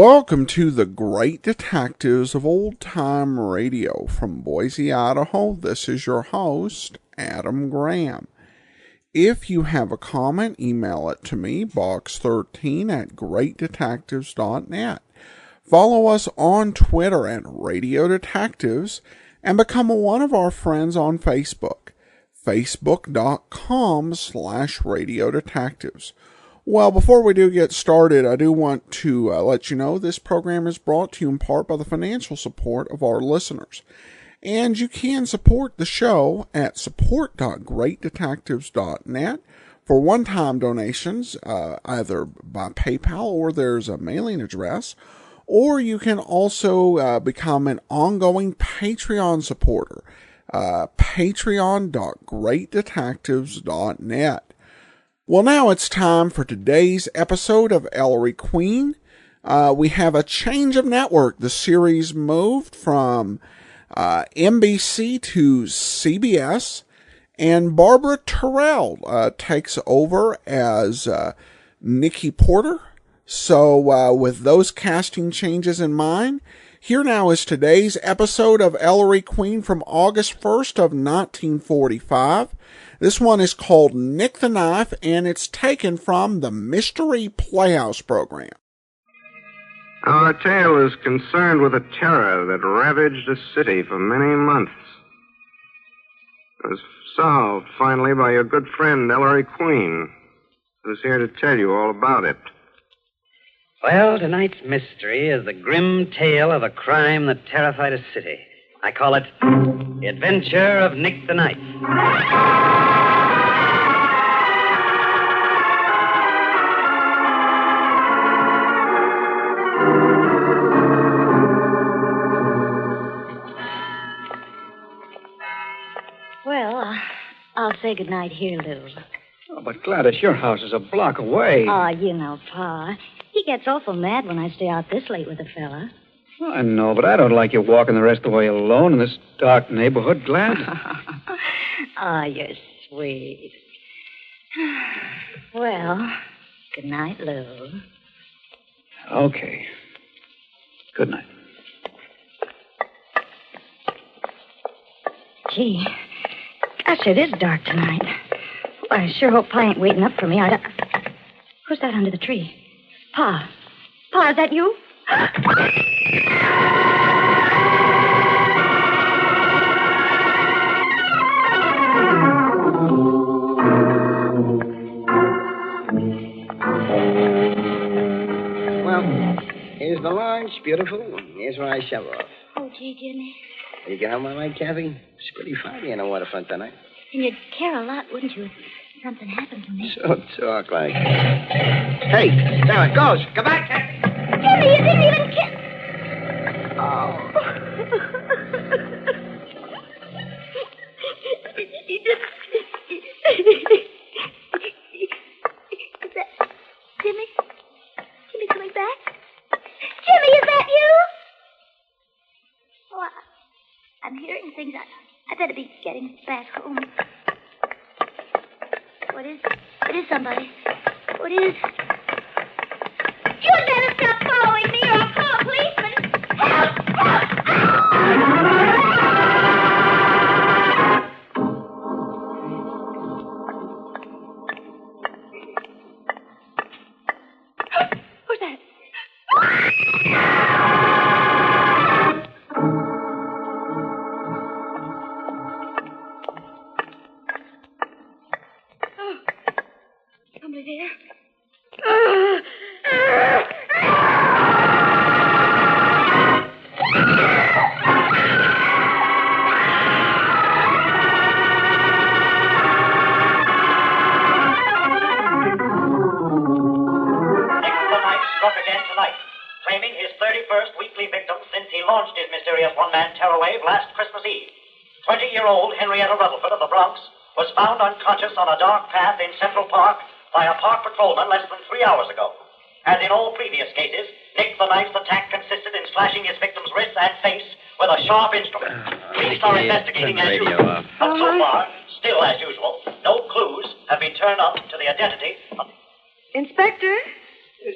Welcome to the Great Detectives of Old Time Radio from Boise, Idaho. This is your host, Adam Graham. If you have a comment, email it to me, box13@greatdetectives.net. Follow us on Twitter at Radio Detectives and become one of our friends on Facebook, facebook.com/Radio Detectives. Well, before we do get started, I do want to let you know this program is brought to you in part by the financial support of our listeners. And you can support the show at support.greatdetectives.net for one-time donations, either by PayPal or there's a mailing address. Or you can also become an ongoing Patreon supporter, patreon.greatdetectives.net. Well, now it's time for today's episode of Ellery Queen. We have a change of network. The series moved from NBC to CBS, and Barbara Terrell takes over as Nikki Porter. So with those casting changes in mind, here now is today's episode of Ellery Queen from August 1st of 1945. This one is called Nick the Knife, and it's taken from the Mystery Playhouse program. Our tale is concerned with a terror that ravaged a city for many months. It was solved finally by your good friend, Ellery Queen, who's here to tell you all about it. Well, tonight's mystery is the grim tale of a crime that terrified a city. I call it The Adventure of Nick the Knife. Well, I'll say goodnight here, Lou. Oh, but Gladys, your house is a block away. Oh, you know, Pa. He gets awful mad when I stay out this late with a fella. I know, but I don't like you walking the rest of the way alone in this dark neighborhood, Glad. Oh, you're sweet. Well, good night, Lou. Okay. Good night. Gee, gosh, it is dark tonight. Well, I sure hope Pa ain't waiting up for me. Who's that under the tree? Pa. Pa, is that you? Well, here's the launch, beautiful. Here's where I shove off. Oh, gee, Jimmy. You get home all right, Kathy? It's pretty foggy in the waterfront tonight. And you'd care a lot, wouldn't you, if something happened to me? So talk like that. Hey, there it goes. Come back, Kathy. Jimmy, you didn't even kiss. Oh. Is that Jimmy? Jimmy coming back? Jimmy, is that you? Oh, I'm hearing things. I better be getting back home. What is? It is somebody. What is? You'd better stop following me or I'll call a policeman. Help! Help! Who's that? Oh, somebody there. Claiming his 31st weekly victim since he launched his mysterious one-man terror wave last Christmas Eve. 20-year-old Henrietta Rutherford of the Bronx was found unconscious on a dark path in Central Park by a park patrolman less than 3 hours ago. As in all previous cases, Nick the Knife's attack consisted in slashing his victim's wrists and face with a sharp instrument. Police are investigating as usual. But so far, still as usual, no clues have been turned up to the identity of... Inspector?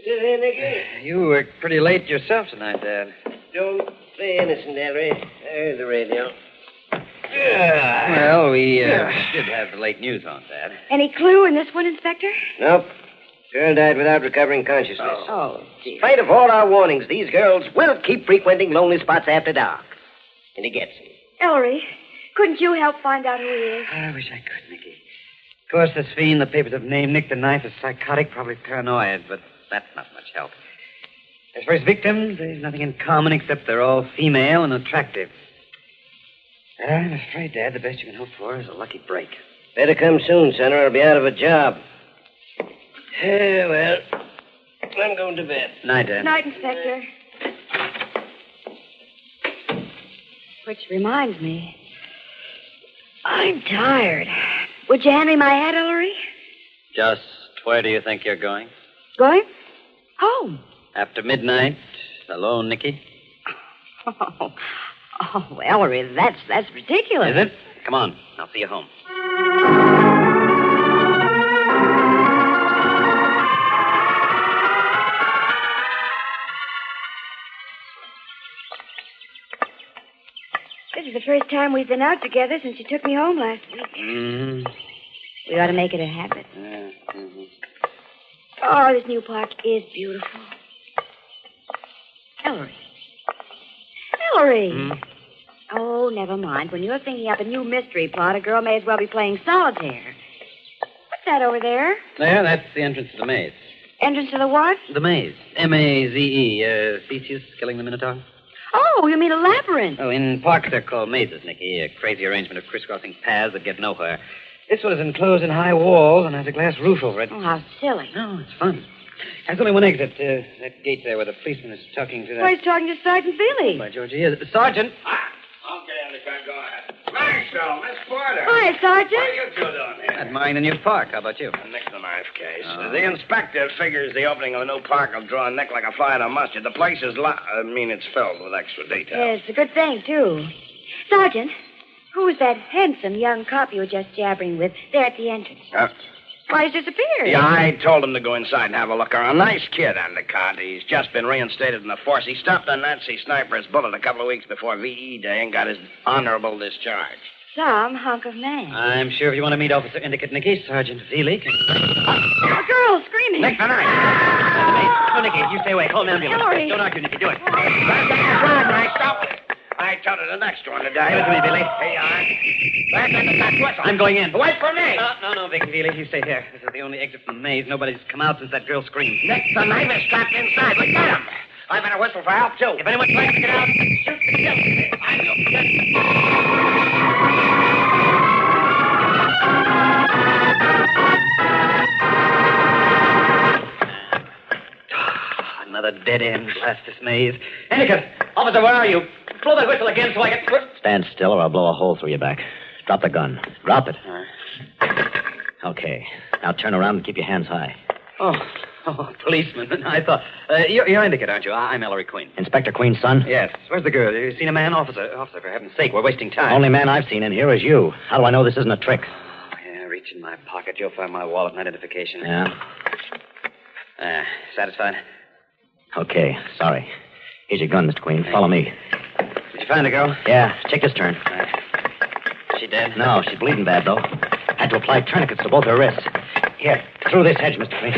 Sit here, Nicky. You worked pretty late yourself tonight, Dad. Don't play innocent, Ellery. I heard the radio. Well, we did have the late news on, Dad. Any clue in this one, Inspector? Nope. Girl died without recovering consciousness. Oh, dear. In spite of all our warnings, these girls will keep frequenting lonely spots after dark. And he gets them. Ellery, couldn't you help find out who he is? I wish I could, Nicky. Of course, this fiend the papers have named Nick the Knife is psychotic, probably paranoid, but that's not much help. As for his victims, there's nothing in common except they're all female and attractive. I'm afraid, Dad, the best you can hope for is a lucky break. Better come soon, son, or I'll be out of a job. Well, I'm going to bed. Night, Dad. Night, Inspector. Which reminds me, I'm tired. Would you hand me my hat, Ellery? Just where do you think you're going? Going? Home. After midnight, alone, Nicky? Oh, Ellery, that's ridiculous. Is it? Come on, I'll see you home. This is the first time we've been out together since you took me home last week. Mm-hmm. We ought to make it a habit. Mm-hmm. Oh, this new park is beautiful. Ellery. Ellery! Mm. Oh, never mind. When you're thinking up a new mystery plot, a girl may as well be playing solitaire. What's that over there? There, that's the entrance to the maze. Entrance to the what? The maze. M-A-Z-E. Theseus killing the Minotaur? Oh, you mean a labyrinth. Oh, in parks they're called mazes, Nicky. A crazy arrangement of crisscrossing paths that get nowhere. This one is enclosed in high walls and has a glass roof over it. Oh, how silly. No, it's fun. There's only one exit. That gate there where the policeman is talking to that... Oh, he's talking to Sergeant Feely. By George, he is. Sergeant! Okay, Undercut, go ahead. Marshal, Miss Porter. Hi, Sergeant. What are you two doing here? Admiring the new park. How about you? Nick the Knife case. Oh. The inspector figures the opening of a new park will draw Nick like a fly in a mustard. The place is it's filled with extra details. Yes, it's a good thing, too. Sergeant, who's that handsome young cop you were just jabbering with there at the entrance? Why, he's disappeared. Yeah, I told him to go inside and have a look around. Nice kid, Undercut. He's just been reinstated in the force. He stopped a Nazi sniper's bullet a couple of weeks before VE Day and got his honorable discharge. Some hunk of man. I'm sure if you want to meet Officer Indicate Nicky, Sergeant Feely can... A girl screaming. Nick the Knife! Oh, Nicky, you stay away. Call an ambulance. Ellery. Don't argue, Nicky. Do it. I told her the next one to die. Give it to me, Billy. Here you are. Back on the back whistle. I'm going in. Wait for me. No, Vic Feely. You stay here. This is the only exit from the maze. Nobody's come out since that girl screamed. Nick the Knife is trapped inside. We got him. I better whistle for help, too. If anyone tries to get out, shoot the kill. I will. Another dead end. Blast this maze. Endicott! Officer, where are you? Blow that whistle again so I can... Stand still or I'll blow a hole through your back. Drop the gun. Drop it. Okay. Now turn around and keep your hands high. Oh, policeman. I thought... you're Endicott, aren't you? I'm Ellery Queen. Inspector Queen's son? Yes. Where's the girl? You seen a man? Officer, for heaven's sake, we're wasting time. Only man I've seen in here is you. How do I know this isn't a trick? Oh, yeah, reach in my pocket. You'll find my wallet and identification. Yeah? Satisfied? Okay. Sorry. Here's your gun, Mr. Queen. Follow me. Did you find the girl? Yeah. Take this turn. She dead? No, she's bleeding bad, though. Had to apply tourniquets to both her wrists. Here, through this hedge, Mr. Queen.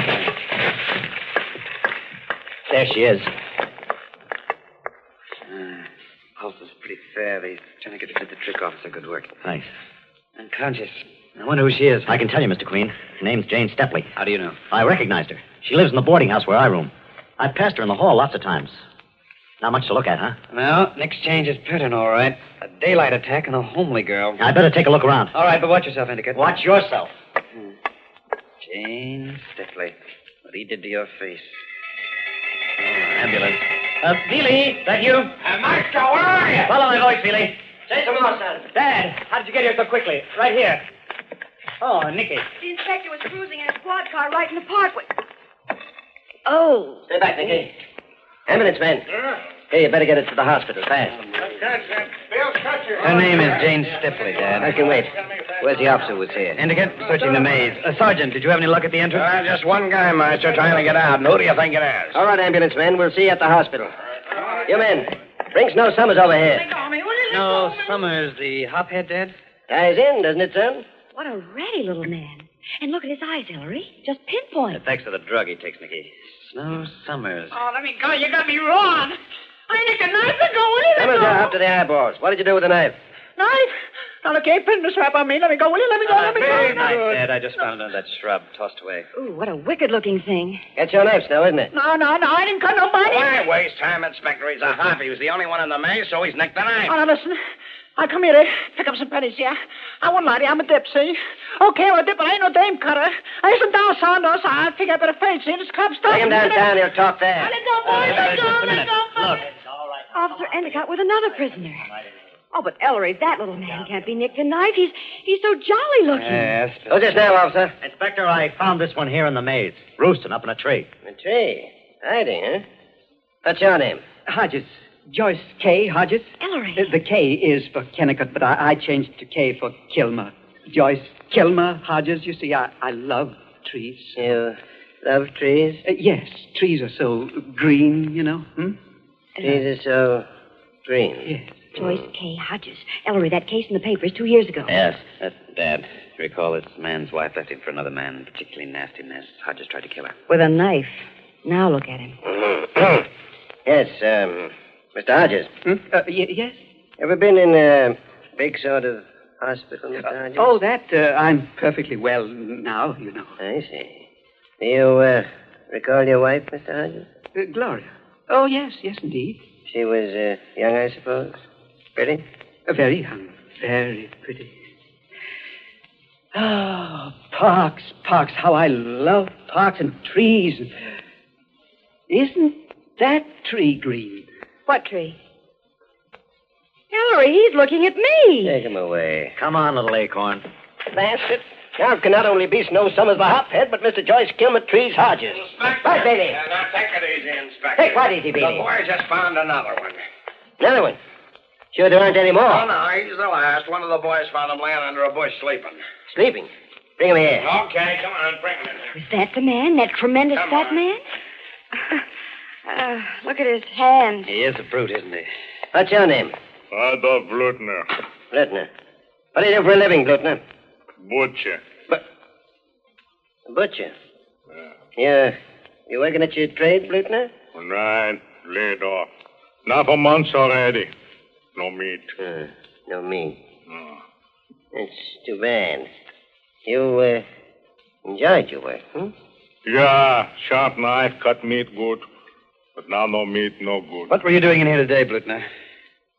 There she is. Pulse is pretty fair. These tourniquets did the trick, officer. Good work. Thanks. Unconscious. I wonder who she is. I can tell you, Mr. Queen. Her name's Jane Stepley. How do you know? I recognized her. She lives in the boarding house where I room. I've passed her in the hall lots of times. Not much to look at, huh? Well, Nick's change is pattern, all right. A daylight attack and a homely girl. I better take a look around. All right, but watch yourself, Endicott. Watch yourself. Jane Stepley. What he did to your face. Oh, ambulance. Feely, that you? Maestro, where are you? Follow my voice, Feely. Say some more, son. Dad, how did you get here so quickly? Right here. Oh, Nicky. The inspector was cruising in a squad car right in the parkway. Oh. Stay back, Nicky. Ambulance man. Hey, you better get it to the hospital fast. Her name is Jane Stepley, Dad. I can wait. Where's the officer who was here? Indicate searching the maze. Sergeant, did you have any luck at the entrance? Just one guy, Master, trying to get out. And who do you think it is? All right, ambulance men. We'll see you at the hospital. You men, bring Snow Summers over here. No, Summers, the hophead dead? Ties in, doesn't it, son? What a ratty little man. And look at his eyes, Ellery. Just pinpoint. Thanks to the drug he takes, Nicky. Snow Summers. Oh, let me go. You got me wrong. I nicked a knife to go. Will you? Summers are up to the eyeballs. What did you do with the knife? Knife? Now, look, ain't pin the strap on me. Let me go, will you? Let me go, let me go. Knife, Dad. I just found it under that shrub, tossed away. Ooh, what a wicked-looking thing. That's your knife, Snow, isn't it? No, I didn't cut nobody. Why waste time, Inspector? He's a hop. He was the only one in the maze, so he's nicked the knife. Oh, now, listen. I'll come here to pick up some pennies, yeah? I won't lie to you. I'm a dip, see? Okay, I'm a dip, but I ain't no dame cutter. I isn't down Saunders. I figure I better fade, see? This cop's stuff. Bring him downtown. He'll talk there. Let go, boys. Let go, just a let minute. go. Look. Officer Endicott with another prisoner. Oh, but Ellery, that little man can't be nicked a knife. He's so jolly looking. Yes. Who's this now, officer? Inspector, I found this one here in the maze, roosting up in a tree. A tree. Hiding, huh? What's your name? Hodges. Joyce K. Hodges. Ellery. The K is for Kennicott, but I changed to K for Kilmer. Joyce Kilmer Hodges. You see, I love trees. You love trees? Yes, trees are so green, you know. Trees are so green. Yes. Joyce K. Hodges. Ellery, that case in the papers 2 years ago. Yes, that's Dad. You recall this man's wife left him for another man, particularly nasty mess. Hodges tried to kill her. With a knife. Now look at him. Yes, Mr. Hodges. Yes? Ever been in a big sort of hospital, Mr. Hodges? Oh, that, I'm perfectly well now, you know. I see. Do you recall your wife, Mr. Hodges? Gloria. Oh, yes, indeed. She was young, I suppose. Pretty? Very young. Very pretty. Oh, parks. How I love parks and trees. Isn't that tree green? What tree? Ellery, he's looking at me. Take him away. Come on, little acorn. That's it. Now it can not only be Snow Summers the hophead, but Mr. Joyce Kilmer Trees Hodges. Right, Bailey. Now, take it easy, Inspector. Take what easy, Bailey? The boy just found another one. Another one? Sure there aren't any more? Oh, no, he's the last. One of the boys found him laying under a bush sleeping. Sleeping? Bring him here. Okay, come on, bring him in. Is that the man? That tremendous Come fat on. man? Look at his hands. He is a brute, isn't he? What's your name? Adolf Blutner. Blutner. What do you do for a living, Blutner? Butcher. Butcher. You working at your trade, Blutner? Right. Laid off. Now for months already. No meat. No meat. No. It's too bad. You, enjoyed your work, hmm? Yeah, sharp knife, cut meat good. But now no meat, no good. What were you doing in here today, Blutner?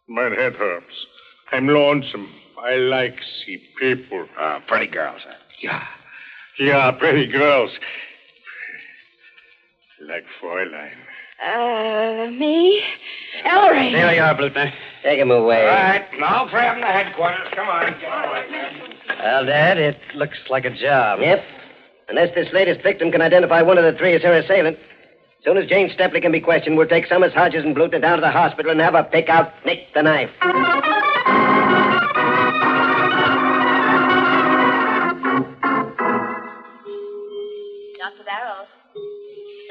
My head hurts. I'm lonesome. I like see people. Pretty girls, huh? Yeah, pretty girls. Like Fräulein. Me? Ellery. There you are, Blutner. Take him away. All right, now for him to headquarters. Come on. Well, Dad, it looks like a job. Yep. Unless this latest victim can identify one of the three as her assailant. As soon as Jane Stepley can be questioned, we'll take Summers, Hodges, and Blutner down to the hospital and have her pick out Nick the knife. Dr. Barrows.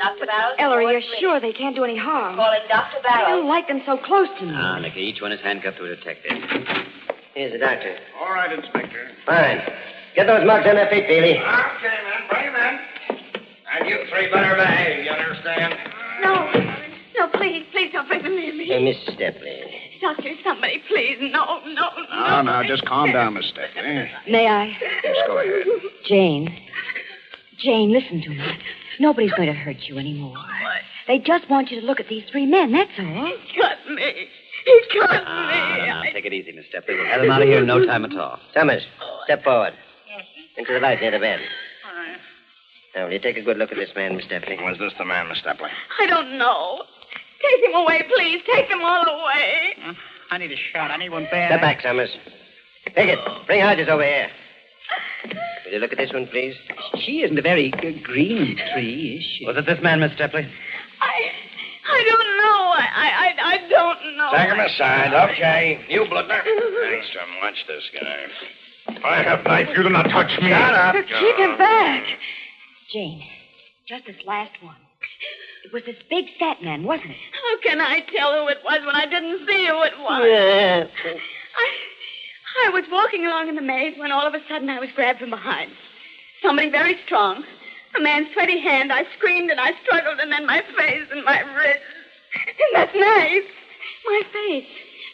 Dr. Barrows. Ellery, you're sure they can't do any harm? Calling Dr. I Barrows. don't like them so close to me. Now, Nicky, each one is handcuffed to a detective. Here's the doctor. All right, Inspector. Fine. Get those mugs on their feet, Bailey. Okay, man, bring him in. And you three better behave, you understand? No, please don't bring them near me. Hey, Miss Stepley. Doctor, somebody, please. No. No, just calm down, Miss Stepley. May I? Yes, go ahead. Jane, listen to me. Nobody's going to hurt you anymore. They just want you to look at these three men, that's all. He cut me. He cut me. Now, take it easy, Miss Stepley. We'll have him out of here in no time at all. Summers, step forward. Into the light near the bed. Now, will you take a good look at this man, Miss Stepley? Was this the man, Miss Stepley? I don't know. Take him away, please. Take them all away. I need a shot. I need one bad. Step back, Summers. Take it. Bring Hodges over here. Will you look at this one, please? She isn't a very green tree, is she? Was it this man, Miss Stepley? I don't know. I don't know. Take him aside. Okay. You, Blutner. Nice to watch this guy. I have knife. You do not touch me. Shut up. Keep him back. Jane, just this last one. It was this big fat man, wasn't it? How can I tell who it was when I didn't see who it was? I was walking along in the maze when all of a sudden I was grabbed from behind. Somebody very strong. A man's sweaty hand. I screamed and I struggled, and then my face and my wrist. And that knife. My face.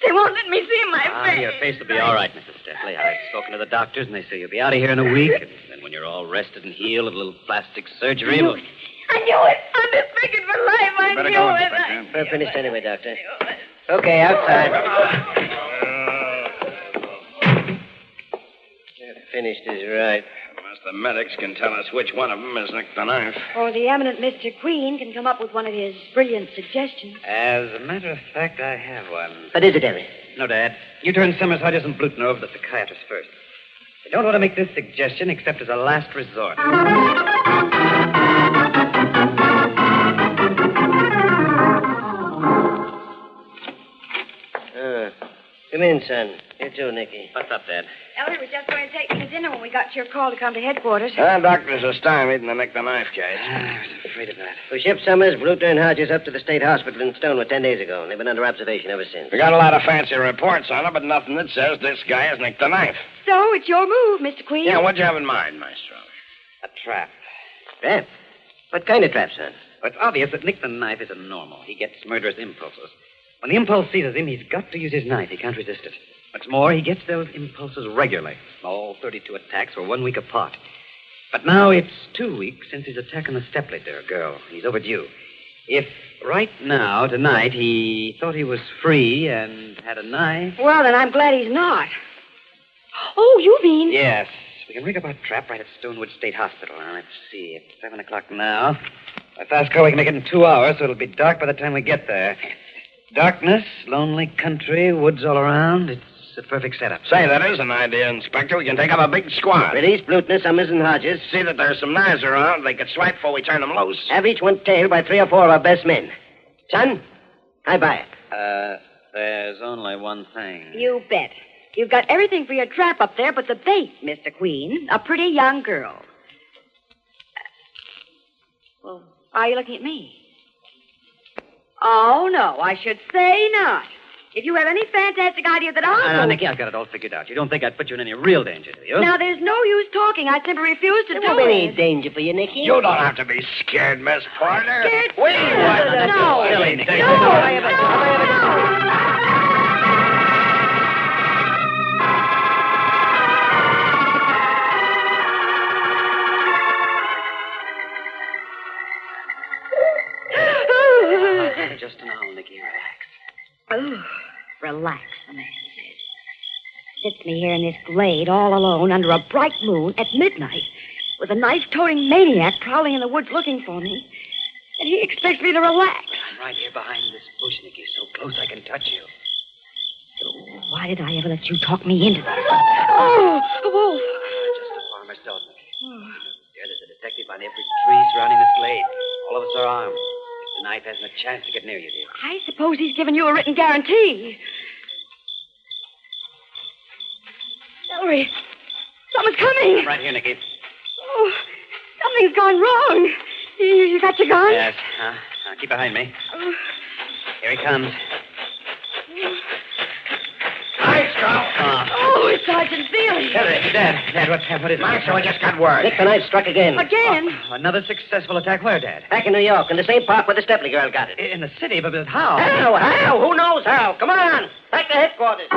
They won't let me see my face. Your face will be all right, Mrs. Stepley. I've spoken to the doctors, and they say you'll be out of here in a week. And then when you're all rested and healed, a little plastic surgery will... I knew it. I'm disfigured for life. I Better knew go, it. Inspector. We're finished anyway, Doctor. Okay, outside. Finished is right. Unless the medics can tell us which one of them is Nick the Knife. Or the eminent Mr. Queen can come up with one of his brilliant suggestions. As a matter of fact, I have one. What is it, Ellery? No, Dad. You turn Summers, Hodges, and Bluten over to the psychiatrist first. I don't want to make this suggestion except as a last resort. Come in, son. You too, Nicky. What's up, Dad? Ellery was just going to take me to dinner when we got your call to come to headquarters. Doctors are stymied in the Nick the Knife case. I was afraid of that. We shipped Summers, Bluter, and Hodges up to the state hospital in Stonewood 10 days ago, and they've been under observation ever since. We got a lot of fancy reports on it, but nothing that says this guy is Nick the Knife. So, it's your move, Mr. Queen. Yeah, what'd you have in mind, Maestro? A trap. Trap? What kind of trap, son? Well, it's obvious that Nick the Knife isn't normal. He gets murderous impulses. When the impulse seizes him, he's got to use his knife. He can't resist it. What's more, he gets those impulses regularly. All 32 attacks were 1 week apart. But now it's 2 weeks since his attack on the Stepley girl. He's overdue. If right now, tonight, he thought he was free and had a knife... Well, then I'm glad he's not. Oh, you mean... Yes. We can rig up our trap right at Stonewood State Hospital. Now, let's see. It's 7 o'clock now. By fast car, we can make it in 2 hours, so it'll be dark by the time we get there. Darkness, lonely country, woods all around. It's a perfect setup. Say, that is an idea, Inspector. We can take up a big squad. Release Bluter, Summers, and Hodges. See that there's some knives around. They could swipe before we turn them loose. Have each one tailed by 3 or 4 of our best men. Son, I buy it. There's only one thing. You bet. You've got everything for your trap up there but the bait, Mr. Queen. A pretty young girl. Well, why are you looking at me? Oh, no, I should say not. If you have any fantastic idea that I'll... No, Nicky, I've got it all figured out. You don't think I'd put you in any real danger, do you? Now, there's no use talking. I simply refuse to There do won't be any it. danger for you, Nicky. You don't have to be scared, Miss Porter. Scared? We No. Silly, Nicky. Just now, Nicky, relax. Oh, relax, the man says. Sits me here in this glade all alone under a bright moon at midnight with a knife-toting maniac prowling in the woods looking for me. And he expects me to relax. I'm right here behind this bush, Nicky, so close I can touch you. So why did I ever let you talk me into this? Oh, a wolf. Just a farmer's dog, Nicky. There's a detective on every tree surrounding this glade. All of us are armed. The knife hasn't a chance to get near you, dear. I suppose he's given you a written guarantee. Ellery, someone's coming. I'm right here, Nicky. Oh, something's gone wrong. You got your gun? Yes. Keep behind me. Here he comes. Oh, it's Sergeant Seeley. Dad, what is it? Maestro, I just got word. Nick the Knife struck again. Again? Another successful attack. Where, Dad? Back in New York, in the same park where the Stepley girl got it. In the city, but how? How? Who knows how? Come on. Back to headquarters.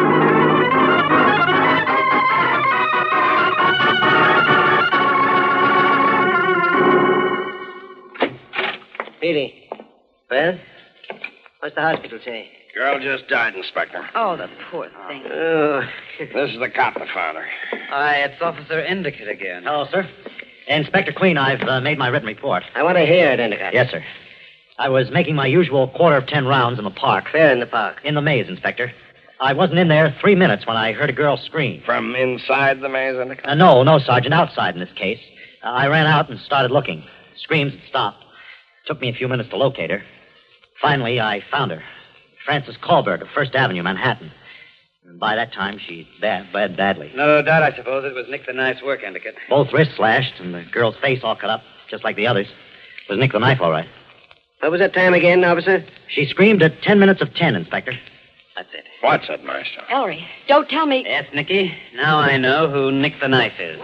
Petey. Well? What's the hospital say? Girl just died, Inspector. Oh, the poor thing. Oh. This is the cop that found her. It's Officer Endicott again. Hello, sir. Inspector Queen, I've made my written report. I want to hear it, Endicott. Yes, sir. I was making my usual 10 rounds in the park. Where in the park? In the maze, Inspector. I wasn't in there 3 minutes when I heard a girl scream. From inside the maze, Endicott? No, Sergeant, outside in this case. I ran out and started looking. Screams had stopped. Took me a few minutes to locate her. Finally, I found her. Frances Colberg of First Avenue, Manhattan. By that time, she bled badly. No doubt, I suppose, it was Nick the Knife's work indicate. Both wrists slashed and the girl's face all cut up, just like the others. It was Nick the Knife, all right. What was that time again, officer? She screamed at 10 minutes of 10, Inspector. That's it. What's that, Master? Ellery, don't tell me. Yes, Nicky. Now I know who Nick the Knife is.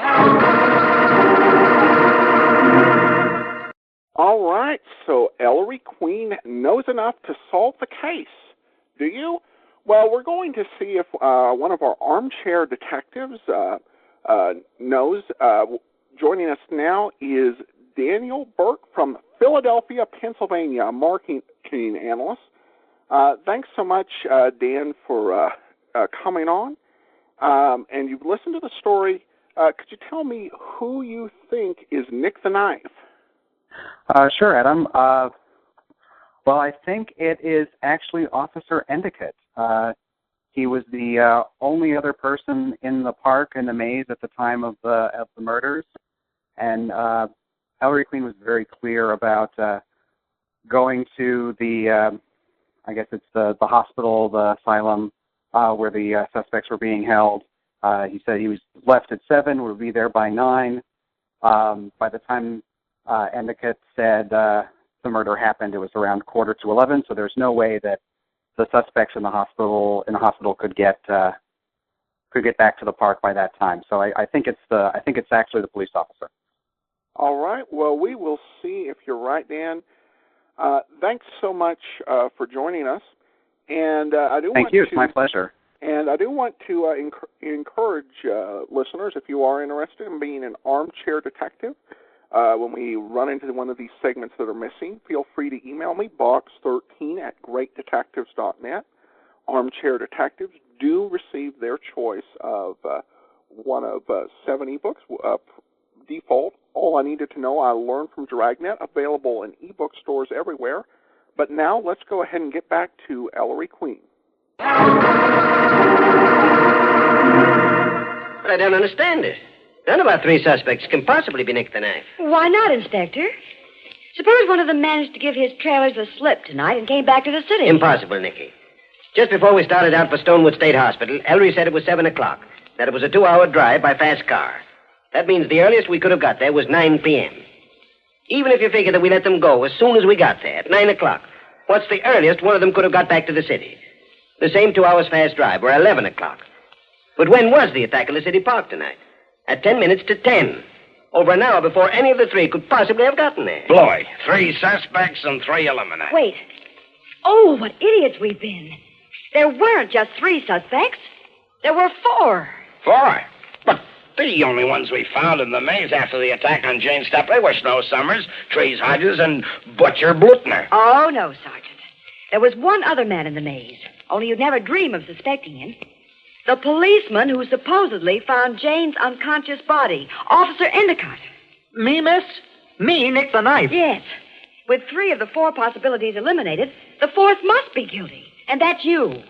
All right, so Ellery Queen knows enough to solve the case. Do you? Well, we're going to see if one of our armchair detectives knows. Joining us now is Daniel Burke from Philadelphia, Pennsylvania, a marketing analyst. Thanks so much, Dan, for coming on. And you've listened to the story. Could you tell me who you think is Nick the Knife? Sure, Adam. Well, I think it is actually Officer Endicott. He was the only other person in the park in the maze at the time of the murders, and Ellery Queen was very clear about going to the, I guess it's the hospital, the asylum, where the suspects were being held. He said he was left at 7, would be there by 9. By the time Endicott said the murder happened, it was around 11:45, so there's no way that the suspects in the hospital could get back to the park by that time. So I think it's actually the police officer. All right. Well, we will see if you're right, Dan. Thanks so much for joining us. And Thank you. It's my pleasure. And I do want to encourage listeners, if you are interested in being an armchair detective, when we run into one of these segments that are missing, feel free to email me, box13@greatdetectives.net. Armchair detectives do receive their choice of one of 7 ebooks, default. All I needed to know, I learned from Dragnet, available in ebook stores everywhere. But now let's go ahead and get back to Ellery Queen. But I don't understand it. None of our 3 suspects can possibly be Nick the Knife. Why not, Inspector? Suppose one of them managed to give his trailers a slip tonight and came back to the city. Impossible, Nicky. Just before we started out for Stonewood State Hospital, Ellery said it was 7 o'clock, that it was a 2-hour drive by fast car. That means the earliest we could have got there was 9 p.m. Even if you figure that we let them go as soon as we got there, at 9 o'clock, what's the earliest one of them could have got back to the city? The same 2 hours fast drive, or 11 o'clock. But when was the attack in the city park tonight? At 10 minutes to 10. Over an hour before any of the 3 could possibly have gotten there. Bloy, 3 suspects and 3 eliminated. Wait. Oh, what idiots we've been. There weren't just 3 suspects. There were 4. 4? But the only ones we found in the maze after the attack on Jane Stepley were Snow Summers, Trees Hodges, and Butcher Blutner. Oh, no, Sergeant. There was one other man in the maze, only you'd never dream of suspecting him. The policeman who supposedly found Jane's unconscious body, Officer Endicott. Me, miss? Me, Nick the Knife? Yes. With 3 of the 4 possibilities eliminated, the 4th must be guilty, and that's you.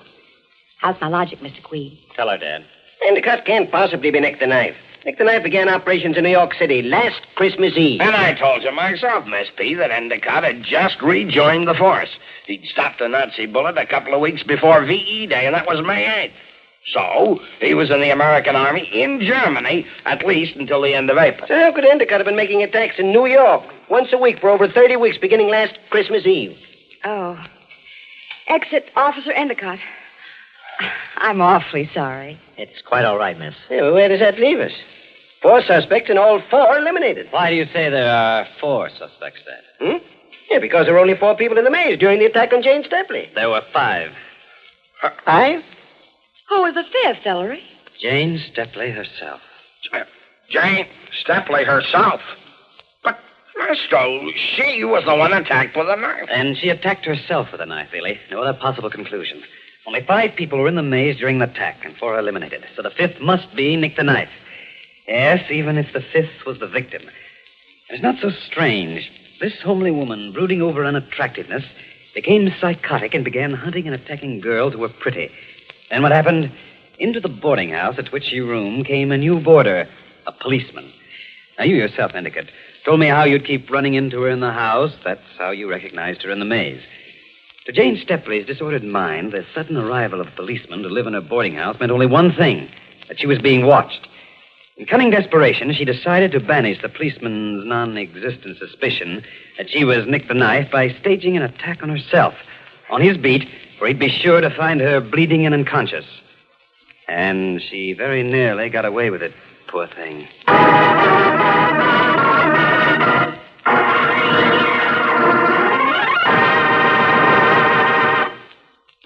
How's my logic, Mr. Queen? Tell her, Dad. Endicott can't possibly be Nick the Knife. Nick the Knife began operations in New York City last Christmas Eve. And I told you myself, Miss P, that Endicott had just rejoined the force. He'd stopped a Nazi bullet a couple of weeks before VE Day, and that was May 8th. So, he was in the American Army in Germany, at least until the end of April. So how could Endicott have been making attacks in New York once a week for over 30 weeks, beginning last Christmas Eve? Oh. Exit Officer Endicott. I'm awfully sorry. It's quite all right, miss. Yeah, well, where does that leave us? 4 suspects and all 4 eliminated. Why do you say there are 4 suspects, Dad? Yeah, because there were only 4 people in the maze during the attack on Jane Stepley. There were 5. 5? Who was the 5th, Ellery? Jane Stepley herself. Jane Stepley herself? But, Misto, she was the one attacked with a knife. And she attacked herself with a knife, really. No other possible conclusion. Only 5 people were in the maze during the attack, and 4 eliminated. So the 5th must be Nick the Knife. Yes, even if the 5th was the victim. It's not so strange. This homely woman, brooding over unattractiveness, became psychotic and began hunting and attacking girls who were pretty. And what happened? Into the boarding house at which she roomed came a new boarder, a policeman. Now, you yourself, Endicott, told me how you'd keep running into her in the house. That's how you recognized her in the maze. To Jane Stepley's disordered mind, the sudden arrival of policemen to live in her boarding house meant only one thing, that she was being watched. In cunning desperation, she decided to banish the policeman's non-existent suspicion that she was Nick the Knife by staging an attack on herself, on his beat, where he'd be sure to find her bleeding and unconscious. And she very nearly got away with it, poor thing.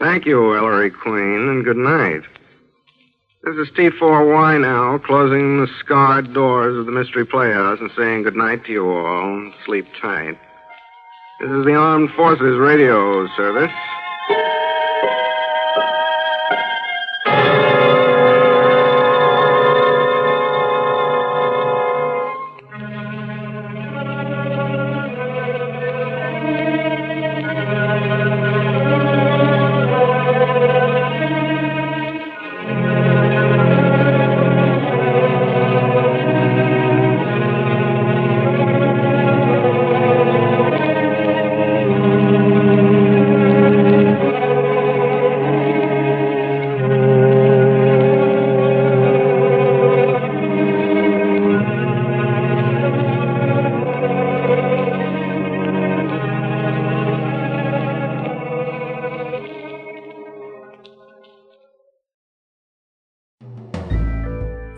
Thank you, Ellery Queen, and good night. This is T4Y now, closing the scarred doors of the Mystery Playhouse and saying good night to you all. Sleep tight. This is the Armed Forces Radio Service.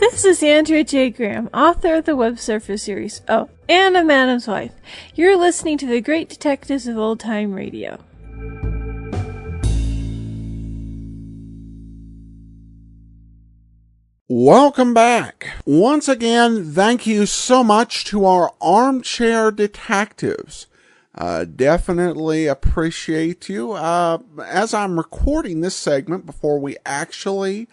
This is Andrea J. Graham, author of the Web Surfer series, and a Madam's Wife. You're listening to the Great Detectives of Old Time Radio. Welcome back. Once again, thank you so much to our armchair detectives. Definitely appreciate you. As I'm recording this segment before we actually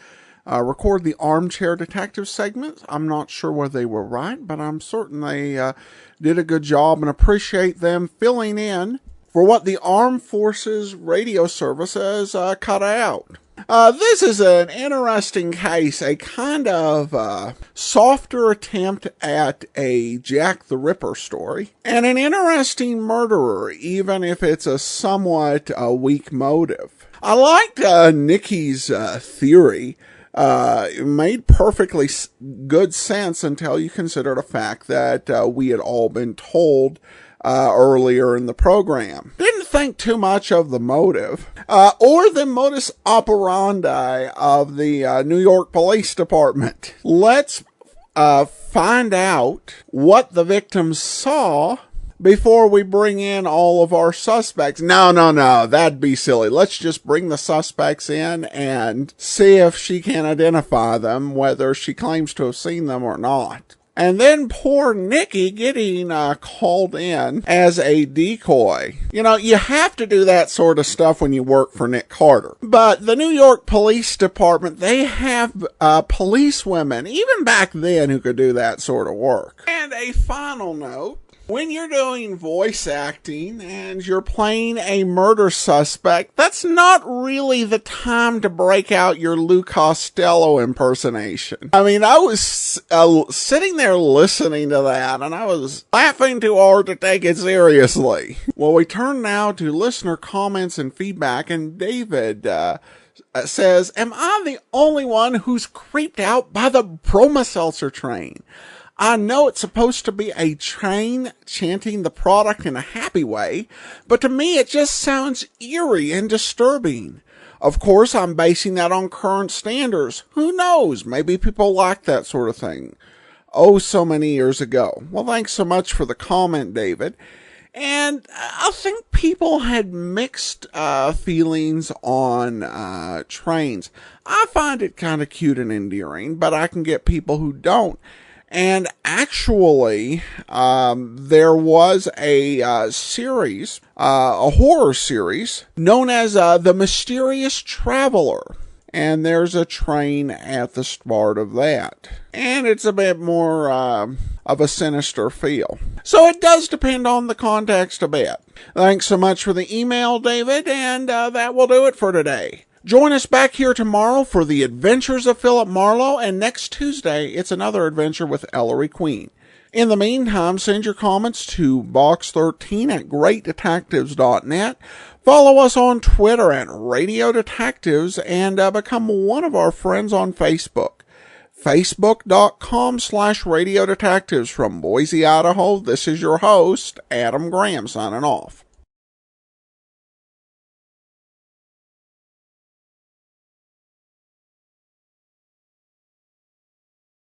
record the Armchair Detective segment, I'm not sure whether they were right, but I'm certain they did a good job, and appreciate them filling in for what the Armed Forces Radio Service has cut out. This is an interesting case, a kind of softer attempt at a Jack the Ripper story, and an interesting murderer, even if it's a somewhat weak motive. I liked Nikki's theory. It made perfectly good sense until you consider the fact that we had all been told earlier in the program. Didn't think too much of the motive, or the modus operandi of the New York Police Department. Let's find out what the victims saw before we bring in all of our suspects. No, that'd be silly. Let's just bring the suspects in and see if she can identify them, whether she claims to have seen them or not. And then poor Nikki getting called in as a decoy. You know, you have to do that sort of stuff when you work for Nick Carter. But the New York Police Department, they have police women, even back then, who could do that sort of work. And a final note. When you're doing voice acting and you're playing a murder suspect, that's not really the time to break out your Lou Costello impersonation. I mean, I was sitting there listening to that, and I was laughing too hard to take it seriously. Well, we turn now to listener comments and feedback, and David says, "Am I the only one who's creeped out by the Bromoseltzer train? I know it's supposed to be a train chanting the product in a happy way, but to me it just sounds eerie and disturbing. Of course, I'm basing that on current standards. Who knows? Maybe people like that sort of thing. Oh, so many years ago." Well, thanks so much for the comment, David. And I think people had mixed feelings on trains. I find it kind of cute and endearing, but I can get people who don't. And actually, there was a series, a horror series, known as The Mysterious Traveler. And there's a train at the start of that. And it's a bit more of a sinister feel. So it does depend on the context a bit. Thanks so much for the email, David, and that will do it for today. Join us back here tomorrow for the Adventures of Philip Marlowe, and next Tuesday, it's another adventure with Ellery Queen. In the meantime, send your comments to box13@greatdetectives.net. Follow us on Twitter at Radio Detectives and become one of our friends on Facebook. Facebook.com/Radio Detectives. From Boise, Idaho, this is your host, Adam Graham, signing off.